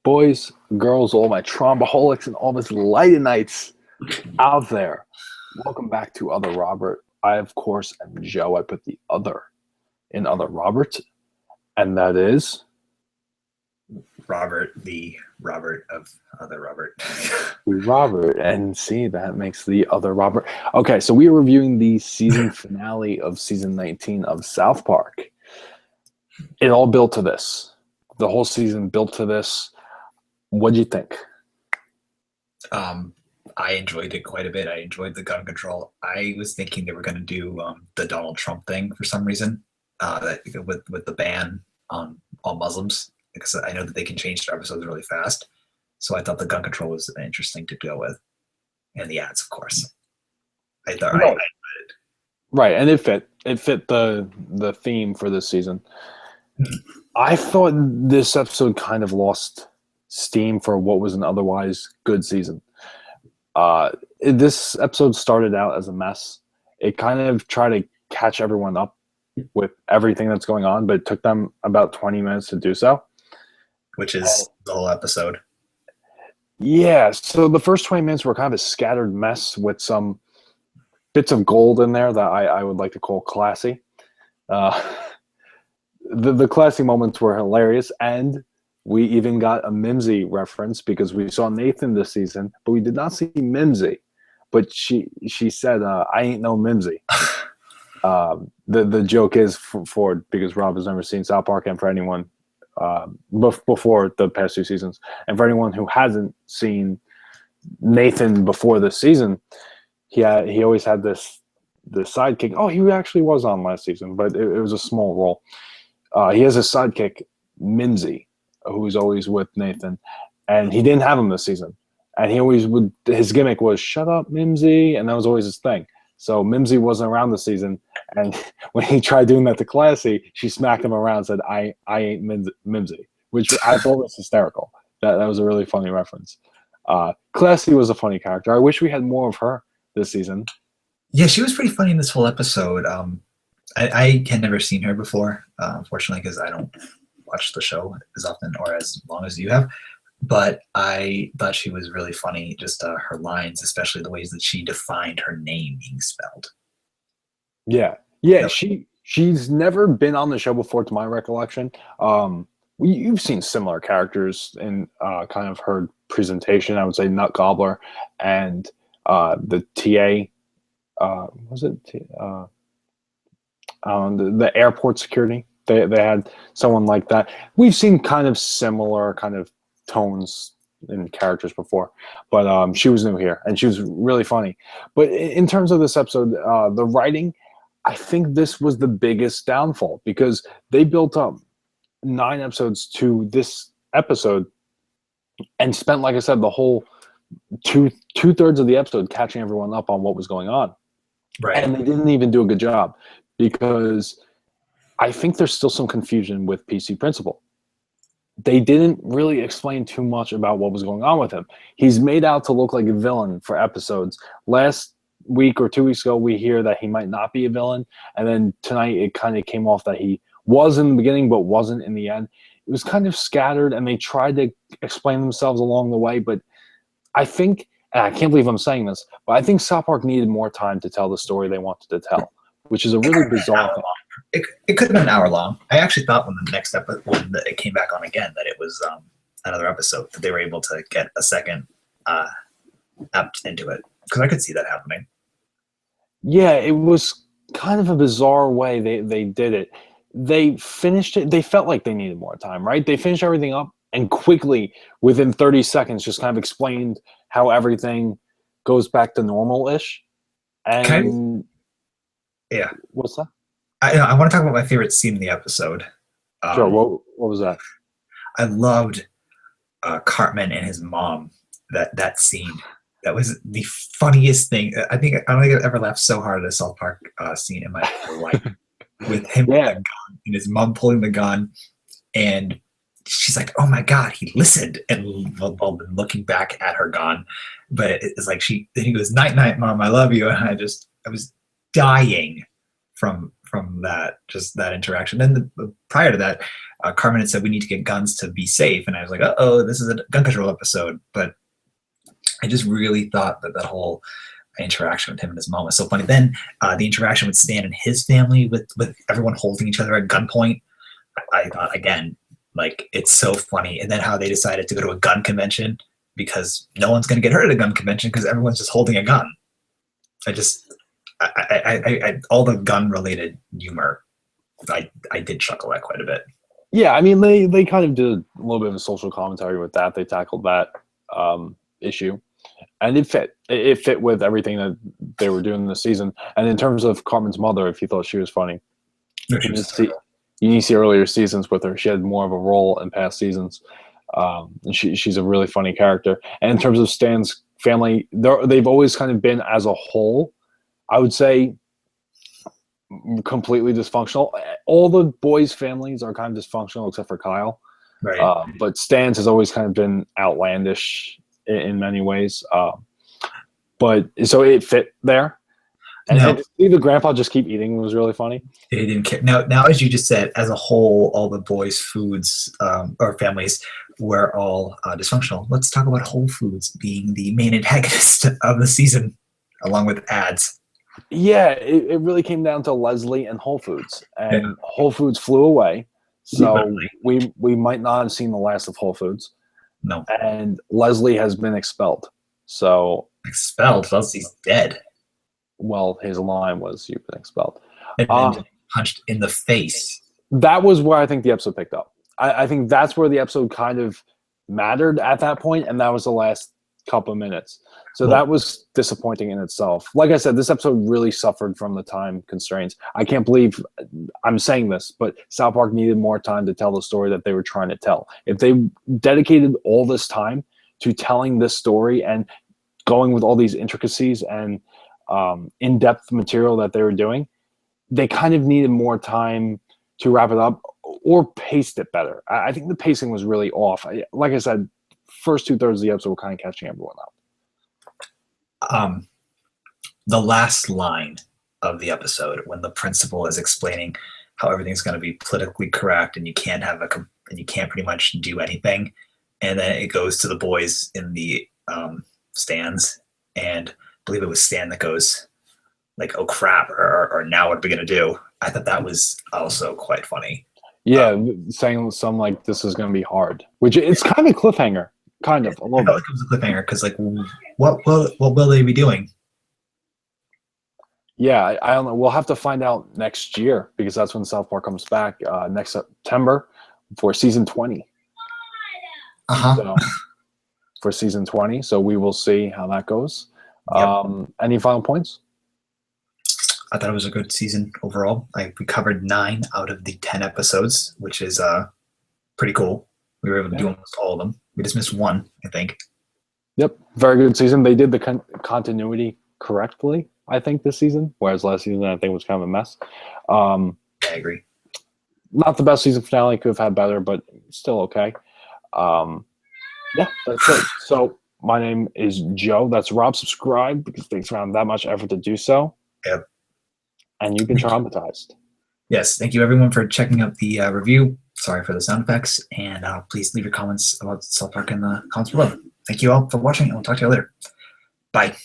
Boys, girls, all my trombaholics and all my lighted nights out there. Welcome back to Other Robert. I, of course, am Joe. I put the other in Other Robert, and that is Robert, the Robert of Other Robert. Robert. And see, that makes the Other Robert. Okay, so we are reviewing the season finale of season 19 of South Park. It all built to this. The whole season built to this. What'd you think? I enjoyed it quite a bit. I enjoyed the gun control. I was thinking they were going to do the Donald Trump thing for some reason, with the ban on all Muslims, because I know that they can change their episodes really fast. So I thought the gun control was interesting to go with, and the ads, of course. I thought Right. Right, and it fit. It fit the theme for this season. I thought this episode kind of lost steam for what was an otherwise good season. This episode started out as a mess. It kind of tried to catch everyone up with everything that's going on, but it took them about 20 minutes to do so. Which is the whole episode. Yeah, so the first 20 minutes were kind of a scattered mess with some bits of gold in there that I would like to call classy. The classy moments were hilarious, and we even got a Mimsy reference because we saw Nathan this season, but we did not see Mimsy. But she said, "I ain't no Mimsy." The joke is for because Rob has never seen South Park, and for anyone before the past two seasons, and for anyone who hasn't seen Nathan before this season, he always had the sidekick. Oh, he actually was on last season, but it was a small role. He has a sidekick, Mimsy, who's always with Nathan, and he didn't have him this season. And he always would. His gimmick was "Shut up, Mimsy," and that was always his thing. So Mimsy wasn't around this season, and when he tried doing that to Classy, she smacked him around and said, "I ain't Mimsy," which I thought was hysterical. That was a really funny reference. Classy was a funny character. I wish we had more of her this season. Yeah, she was pretty funny in this whole episode. I had never seen her before, unfortunately, because I don't watch the show as often or as long as you have. But I thought she was really funny, just her lines, especially the ways that she defined her name being spelled. Yeah. She's never been on the show before, to my recollection. You've seen similar characters in kind of her presentation. I would say Nut Gobbler and the TA. Was it the airport security? They had someone like that. We've seen kind of similar kind of tones in characters before, but she was new here, and she was really funny. But in terms of this episode, the writing, I think this was the biggest downfall because they built up 9 episodes to this episode and spent, like I said, the whole two-thirds of the episode catching everyone up on what was going on. Right. And they didn't even do a good job because I think there's still some confusion with PC Principal. They didn't really explain too much about what was going on with him. He's made out to look like a villain for episodes. Last week or 2 weeks ago, we hear that he might not be a villain. And then tonight, it kind of came off that he was in the beginning, but wasn't in the end. It was kind of scattered, and they tried to explain themselves along the way. But I think, and I can't believe I'm saying this, but I think South Park needed more time to tell the story they wanted to tell, which is a really bizarre thing. It could have been an hour long. I actually thought when the next episode, when it came back on again, that it was another episode, that they were able to get a second app into it, because I could see that happening. Yeah, it was kind of a bizarre way they did it. They finished it. They felt like they needed more time, right? They finished everything up and quickly, within 30 seconds, just kind of explained how everything goes back to normal-ish. And yeah, what's that? I want to talk about my favorite scene in the episode. Sure. What was that? I loved Cartman and his mom. That scene. That was the funniest thing. I don't think I've ever laughed so hard at a South Park scene in my life. With him with the gun and his mom pulling the gun, and she's like, "Oh my God, he listened!" And looking back at her gun, but it's like then he goes, "Night, night, mom, I love you." And I was dying from from that, just that interaction. Then prior to that, Carmen had said we need to get guns to be safe, and I was like, oh, this is a gun control episode. But I just really thought that whole interaction with him and his mom was so funny. Then the interaction with Stan and his family, with everyone holding each other at gunpoint, I thought, again, like, it's so funny. And then how they decided to go to a gun convention because no one's going to get hurt at a gun convention because everyone's just holding a gun. All the gun related humor, I did chuckle at quite a bit. Yeah, I mean, they kind of did a little bit of a social commentary with that. They tackled that issue, and it fit. It fit with everything that they were doing this season. And in terms of Carmen's mother, if you thought she was funny, you need to see earlier seasons with her. She had more of a role in past seasons, and she's a really funny character. And in terms of Stan's family, they've always kind of been, as a whole, I would say, completely dysfunctional. All the boys' families are kind of dysfunctional except for Kyle. Right. But Stan's has always kind of been outlandish in many ways. But so it fit there. And to see the grandpa just keep eating was really funny. They didn't care. Now, as you just said, as a whole, all the boys' foods or families were all dysfunctional. Let's talk about Whole Foods being the main antagonist of the season, along with ads. Yeah, it really came down to Leslie and Whole Foods, and Whole Foods flew away. So we might not have seen the last of Whole Foods. No. And Leslie has been expelled. So expelled? Leslie's dead. Well, his line was, "You've been expelled." And punched in the face. That was where I think the episode picked up. I think that's where the episode kind of mattered at that point, and that was the last couple of minutes. So that was disappointing in itself. Like I said, this episode really suffered from the time constraints. I can't believe I'm saying this, but South Park needed more time to tell the story that they were trying to tell. If they dedicated all this time to telling this story and going with all these intricacies and in-depth material that they were doing, they kind of needed more time to wrap it up or paced it better. I think the pacing was really off. Like I said, first 2/3 of the episode were kind of catching everyone up. The last line of the episode, when the principal is explaining how everything's going to be politically correct and you can't pretty much do anything, and then it goes to the boys in the stands, and I believe it was Stan that goes like, "Oh crap," or "Now what are we going to do?" I thought that was also quite funny. Yeah, saying something like, "This is going to be hard," which it's kind of a cliffhanger. Kind of a little bit. Like it was a cliffhanger because, like, what will they be doing? Yeah, I don't know. We'll have to find out next year because that's when South Park comes back next September for season 20. So, for season 20, so we will see how that goes. Yep. Any final points? I thought it was a good season overall. We covered 9 out of the 10 episodes, which is pretty cool. We were able to do almost all of them. We just missed one, I think. Yep, very good season. They did the continuity correctly, I think, this season, whereas last season I think was kind of a mess. I agree. Not the best season finale. Could have had better, but still okay. Yeah, that's it. So my name is Joe. That's Rob. Subscribe because it takes around that much effort to do so. Yep. And you've been traumatized. Yes, thank you everyone for checking out the review. Sorry for the sound effects, and please leave your comments about South Park in the comments below. Thank you all for watching, and we'll talk to you later. Bye.